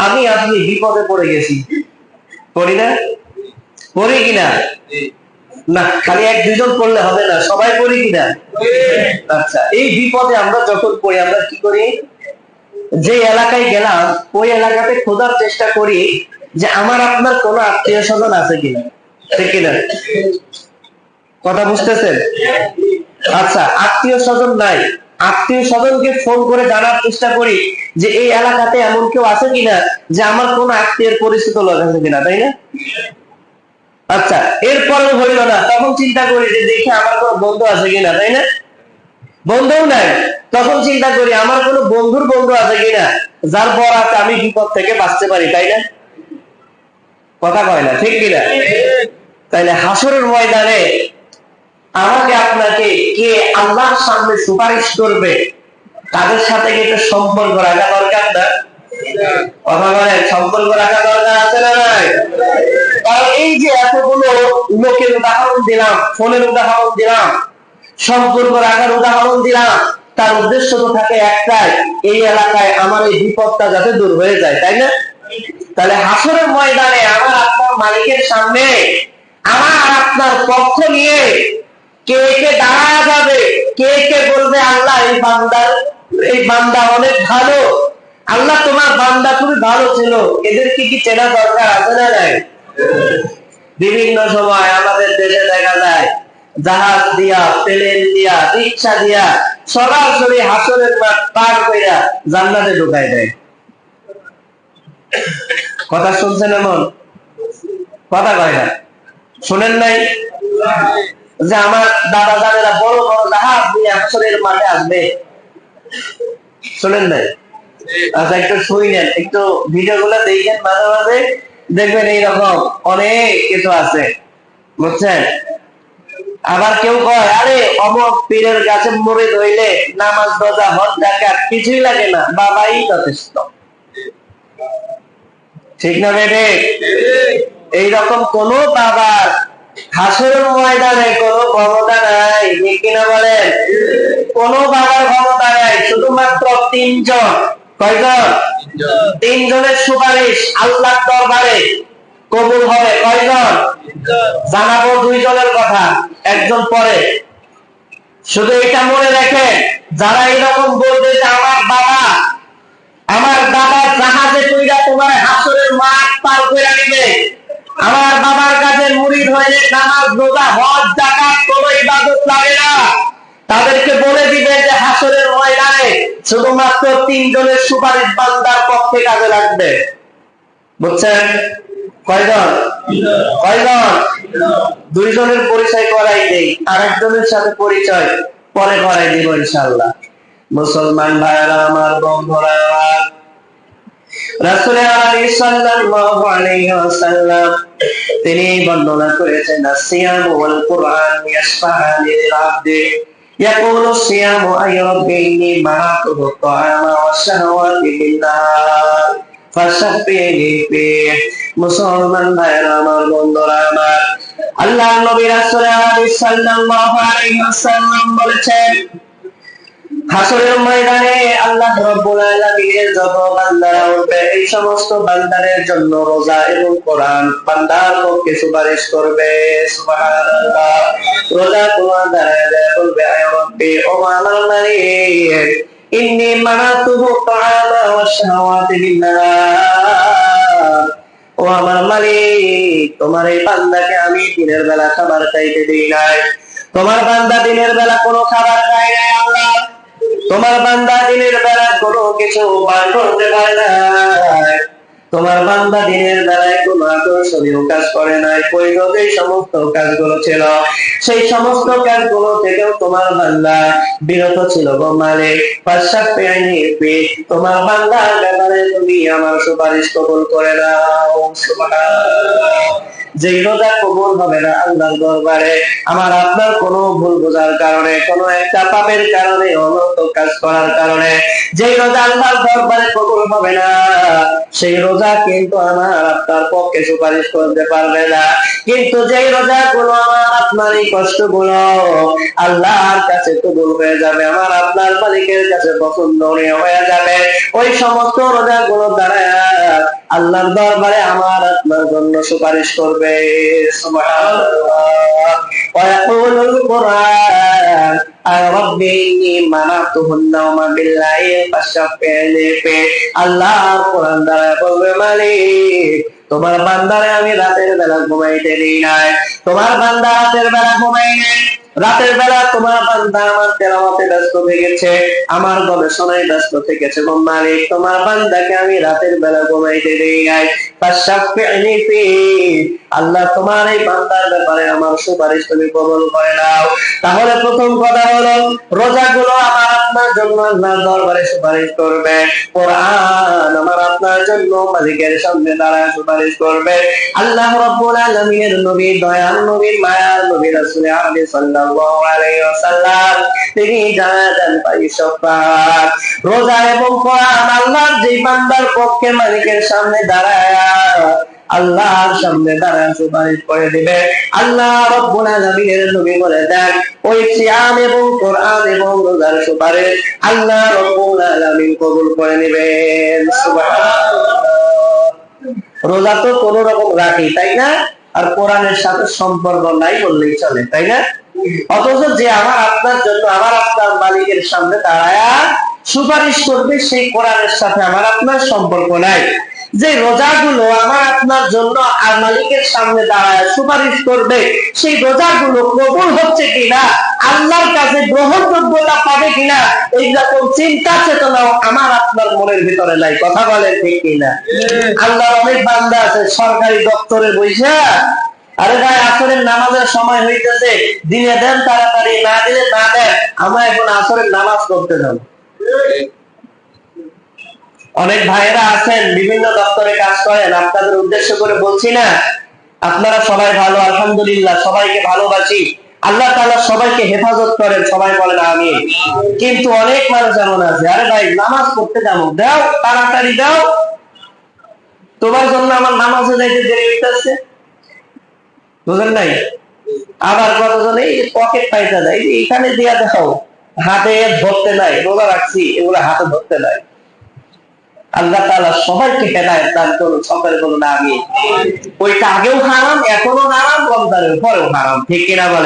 আমি আপনি বিপদে পড়ে গেছি, পড়ি না? পড়ি কিনা? না, খালি এক দুজন পড়লে হবে না, সবাই পড়ি কিনা? আচ্ছা, এই বিপদে আমরা যখন পড়ি আমরা কি করি? যে এলাকায় গেলাম ওই এলাকাতে খোঁজার চেষ্টা করি যে আমার আপনার কোন আত্মীয় স্বজন আছে কিনা, ঠিক কিনা? কথা বুঝতেছেন? আচ্ছা, আত্মীয় স্বজন নাই, আত্মীয় স্বজনকে ফোন করে জানার চেষ্টা করি যে এই এলাকাতে এমন কেউ আছে কিনা যে আমার কোন আত্মীয়ের পরিচিত লোক আছে কিনা, তাই না? আচ্ছা, এরপরেও হইল না, তখন চিন্তা করি যে দেখি আমার কোন বন্ধু আছে কিনা, তাই না? বন্ধুও নাই, তখন চিন্তা করি আমার কোন বন্ধুর বন্ধু আছে কিনা যার বরাতে আমি বিপদ থেকে বাঁচতে পারি, তাই না? কথা কয় না, ঠিক কিনা? তাইলে হাসরের ময়দানে আমাকে আপনাকে কে আল্লাহর সামনে সুপারিশ করবে, তাদের সাথে একটা সম্পর্ক রাখা দরকার না? কথা বলেন, সম্পর্ক রাখা দরকার আছে না নাই? কারণ এই যে এতগুলো লোকের উদাহরণ দিলাম, ফোনের উদাহরণ দিলাম, সম্পর্ক রাখার উদাহরণ দিলাম, তার উদ্দেশ্য তো থাকে একটাই, এই এলাকায় আমার এই বিপদটা যাতে দূর হয়ে যায়, তাই না? তাহলে হাসরের ময়দানে আমার আপনার মালিকের সামনে আমার আপনার পক্ষ নিয়ে কে কে দাঁড়া যাবে, কে কে বলবে আল্লাহ এই বান্দা অনেক ভালো, আল্লাহ তোমার বান্দা খুবই ভালো ছিল, এদেরকে কি চেনা দরকার আছে না নাই? বিভিন্ন সময় আমাদের দেশে দেখা যায় জাহাজ দিয়া, প্লেন দিয়া, রিক্সা দিয়া সরাসরি হাসরের মাঠ পার কইরা জান্নাতে ঢুকাই দেয়। কথা শুনছেন? এমন কথা কয় না, শুনেন নাই যে আমার দাদা দাদারা বড় বড় জাহাজ নিয়ে হাসরের মাঠে আসবে? শুনেন নাই? আচ্ছা, একটু শুনেন, একটু ভিডিও গুলো দেখেন, মাঝে মাঝে দেখবেন এইরকম অনেক কিছু আছে, বুঝছেন? আবার কেউ কয় আরে অমক পীরের কাছে মুরিদ হইলে নামাজ রোজা হজ যাকাত কিছুই লাগে না, বাবাই যথেষ্ট, ঠিক না বেটে? এইরকম কোন বাবার হাসরের ময়দানে কোন ক্ষমতা নাই, ঠিক কিনা বলেন? কোন বাবার ক্ষমতা নাই, শুধুমাত্র তিনজন। কয়জন? তিনজনের সুপারিশ আল্লাহর দরবারে কবুল হবে। কয়জন? জানাবো দুইজনের কথা, একজন পরে। শুধু এটা মনে রাখেন, যারা এরকম বলবে যে আমার বাবা জাহাজে কইরা তোমার হাসরের মাঠ পার করে দিবে, আমার বাবার কাছে মুরিদ হয়ে নামাজ রোজা হজ যাকাত কোনো ইবাদত লাগে না, তাদেরকে বলে দিবে যে হাসরের ময়দানে শুধুমাত্র তিনজনের সুপারিশ বান্দার পক্ষে কাজে লাগবে। বুঝছেন? কয়জন? কয়জন? দুইজনের পরিচয় করাই দেই, আরেকজনের সাথে পরিচয় পরে করাই দিব ইনশাআল্লাহ। মুসলমান ভাইরা আমার, বন্ধুরা আমার, রাসূল সাল্লাল্লাহু আলাইহি ওয়াসাল্লাম তিনি বর্ণনা করেছেন, আসিয়াম ওয়াল কুরআন ইয়াশফা'আনি লিল আবদি ইয়াকুলু সিয়ামু আই রাব্বি ইন্নী মানাতুহু তা'আমা ওয়াশ শাহওয়াতি বিন-নাহার ফাশাফিনি ফি। মুসলমান ভাইরা আমার, বন্ধুরা আমার, আল্লাহর নবী রাসূল সাল্লাল্লাহু আলাইহি ওয়াসাল্লাম বলেছেন, হাসরের ময়দানে আল্লাহ রাব্বুল আলামিনের যত বান্দারা উঠবে, এই সমস্ত বান্দাদের জন্য রোজা এবং কোরআন বান্দার পক্ষে সুপারিশ করবে। সুবহানাল্লাহ। রোজা তোমার দাঁড়ায় বলবে, আয় রব্বি, ও আমার মালিক, ইন্নী মানাতুহু তা'আমা ওয়াশ শাহওয়াতি বিন-নাহার, ও আমার মালিক, তোমার এই বান্দাকে আমি দিনের বেলা খাবার খাইতে দিই নাই, তোমার বান্দা দিনের বেলা কোনো খাবার খায় নাই আল্লাহ, তোমার বান্দা দিনের বেলা কোনো কিছু বার করতে পারে নাই, তোমার বান্দা দিনের বেলায় কোনো আকর্ষণীয় কাজ করে নাই, পরিণত এই সমস্ত কাজগুলো ছিল, সেই সমস্ত কাজগুলো থেকেও তোমার বান্দা বিরত ছিল গো মালিক। ফাশাফি'নি ফি, তোমার বান্দার ব্যাপারে তুমি আমার সুপারিশ কবুল করে নাও। সুবহানাল্লাহ। যে রোজা কবুল হবে না আল্লাহর দরবারে আমার আপনার কোনো ভুল বোঝার কারণে, কোনো একটা পাপের কারণে, অনর্থ কাজ করার কারণে যে রোজা আল্লাহর দরবারে কবুল হবে না, সেই রোজা কিন্তু আমার আপনার পক্ষে সুপারিশ করতে পারবে না। কিন্তু যে রোজা গুলো আমার আপনার এই কষ্টগুলো আল্লাহর কাছে কবুল হয়ে যাবে, আমার আপনার মালিকের কাছে পছন্দনীয় হয়ে যাবে, ওই সমস্ত রোজা গুলো দ্বারা আল্লাহর দরবারে আমার আপনার জন্য সুপারিশ করবে। সুবহানাল্লাহ। ওয়া ইয়াকুলুল কুরআন রাব্বি ইন্নী মানাতুহুন নাওমা বিল্লাহি ফাশফি'নি ফি। আল্লাহ কোরআন দ্বারা বলবে, মালিক তোমার বান্দারে আমি রাতের বেলা ঘুমাইতে দিই নাই, তোমার বান্দা রাতের বেলা ঘুমাই নাই, রাতের বেলা তোমার বান্দা আমার তেলাওয়াতে ব্যস্ত থেকেছে, আমার গবেষণায় ব্যস্ত থেকেছে। মালিক তোমার বান্দাকে আমি রাতের বেলা ঘুমাইতে দেই নাই, ফাশফি'নি ফি। আল্লাহ তোমার এই বান্দার ব্যাপারে আমার সুপারিশ তুমি কবুল করে নাও। তাহলে প্রথম কথা হলো রোজাগুলো আমার আপনার জন্য আল্লাহর দরবারে সুপারিশ করবে। কোরআন আমার আপনার জন্য মালিকের সামনে দাঁড়ায় সুপারিশ করবে। আল্লাহ রাব্বুল আলামিনের নবী, দয়ার নবী, মায়ার নবী রাসূল আরবি সাল্লাল্লাহু আলাইহি ওয়াসাল্লাম তিনি জানাতেন পাইশফাত। রোজা এবং কোরআন আল্লাহর যে বান্দার পক্ষে মালিকের সামনে দাঁড়ায়, আল্লাহর সামনে দাঁড়ায় সুপারিশ করে দিবে। আল্লাহ রাব্বুল আলামিনের নবী বলে দেন, ওই সিয়াম এবং কোরআন এবং রোজার সুপারিশ আল্লাহ রাব্বুল আলামিন কবুল করে নেবেন। সুবহানাল্লাহ। রোজা তো কোন রকম রাখি, তাই না? আর কোরআনের সাথে সম্পর্ক নাই বললেই চলে, তাই না? অথচ যে আমার আপনার জন্য আমার আপনার মালিকের সামনে দাঁড়ায়া সুপারিশ করবে, সেই কোরআনের সাথে আমার আপনার সম্পর্ক নাই। যে রোজাগুলো আমার আপনার জন্য আর মালিকের সামনে দাঁড়ায় সুপারিশ করবে, সেই রোজাগুলো কবুল হচ্ছে কিনা, আল্লাহর কাছে গ্রহণযোগ্যতা পাবে কিনা, এইরকম চিন্তা চেতনাও আমার আপনার মনের ভিতরে নাই। কথা বলেন ঠিক কিনা? আল্লাহর অনেক বান্দা আছে সরকারি দপ্তরে বইসা, আরে ভাই আসরের নামাজের সময় হইতেছে, দিনে দেন তাড়াতাড়ি, না দিলে না দেন, আমরা এখন আসরের নামাজ পড়তে যাব। অনেক ভাইয়েরা আছেন বিভিন্ন দপ্তরে কাজ করেন, আপনাদের উদ্দেশ্য করে বলছি না, আপনারা সবাই ভালো, আলহামদুলিল্লাহ, সবাইকে ভালোবাসি, আল্লাহ তাআলা সবাইকে হেফাজত করেন, সবাই বলেন আমিন। কিন্তু অনেক মানুষ এমন আছে, আরে ভাই নামাজ পড়তে যাবো, দাও তাড়াতাড়ি দাও, তোমার জন্য আমার নামাজে যাইতে দেরি হইতেছে, বুঝলেন নাই? আবার কতজন এই পকেট পাইতে দেয়, এখানে দিয়া দেখাও, হাতে ধরতে নাই, রোজা রাখছি, এগুলো হাতে ধরতে নাই। আল্লাহ তাআলা সবাইকে হেদায়েত দান করুন, সকলে বলুন আমিন। ওইটা আগেও হারাম, এখনো হারাম, রমজানের পরেও হারাম, ঠিক কিনা বলেন?